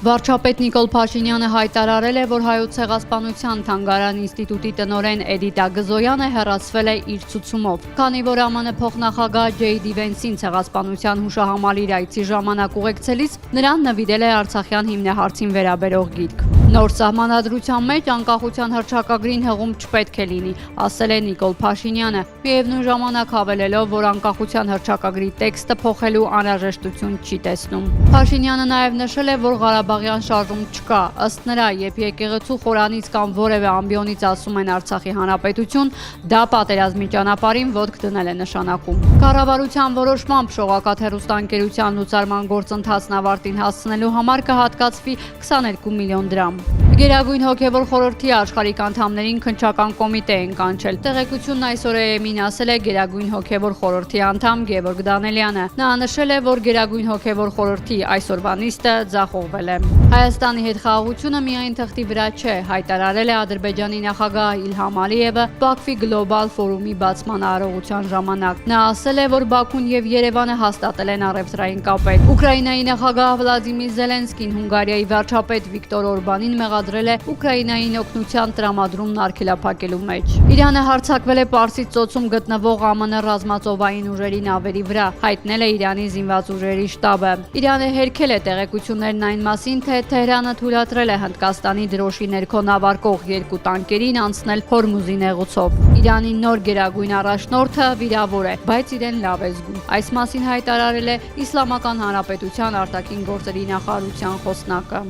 Վարչապետ Նիկոլ Փաշինյանը հայտարարել է, որ Հայոց ցեղասպանության թանգարան ինստիտուտի տնօրեն Էդիտա Գզոյանը հեռացվել է իր ցուցումով, քանի որ ԱՄՆ փոխնախագահ Ջեյ Դի Վենսին ցեղասպանության հուշահամալիր այցի ժամանակ ուղեկցելիս նրան նվիրել է Արցախյան հիմնահարցին վերաբերող գիրք։ Նոր սահմանադրության մեջ անկախության հռչակագրին հղում չպետք է լինի, ասել է Նիկոլ Փաշինյանը, միևնույն ժամանակ հավելելով, որ անկախության հռչակագրի տեքստը փոխելու անհրաժեշտություն չի տեսնում։ Փաշինյանը նաև նշել է, որ Ղարաբաղյան շարժում չկա, ըստ նրա, երբ եկեղեցու խորանից կամ որևէ ամբիոնից ասում են Արցախի հանրապետություն, դա պատերազմի ճանապարհին ոտք դնել է նշանակում։ Կառավարության որոշմամբ շողակաթ հեռուստաընկերության լուծարման գործընթացն ավարտին հասցնելու համար կհատկացվի 22 միլիոն դրամ։ Գերագույն հոգևոր խորհրդի աշխարհիկ անդամներին քննչական կոմիտե են կանչել։ Տեղեկությունն այսօր ԵՄ-ին ասել է Գերագույն հոգևոր խորհրդի անդամ Գևորգ Դանելյանը։ Նա նշել է, որ Գերագույն հոգևոր խորհրդի այսօրվա նիստը ձախողվել է։ Հայաստանի հետ խաղաղությունը միայն թղթի վրա չէ, հայտարարել է Ադրբեջանի նախագահ Իլհամ Ալիևը Բաքվի գլոբալ ֆորումի բացման արարողության ժամանակ։ Նա ասել է, որ Բաքուն եւ Երևանը հաստատել են առևտրային կապեր։ Ուկրաինայի նախագահ Վլադիմիր Զելենսկին Հունգարիայի վարչապետ Վիկտոր Օրբանին մեղադրել է Ուկրաինային օգնության տրամադրումն արգելափակելու մեջ։ Իրանը հարձակվել է Պարսից ծոցում գտնվող ԱՄՆ ռազմածովային ուժերի նավերի վրա, հայտնել է Իրանի զինված ուժերի շտաբը։ Իրանը հերքել է տեղեկություններն այն մասին, թե Թեհրանը թույլատրել է Հնդկաստանի դրոշի ներքո նավարկող 2 տանկերին անցնել Հորմուզի նեղուցով։ Իրանի նոր գերագույն առաջնորդը վիրավոր է, բայց իրեն լավ է զգում։ Այս մասին հայտարարել է Իսլամական Հանրապետության արտաքին գործերի նախարարության խոսնակը։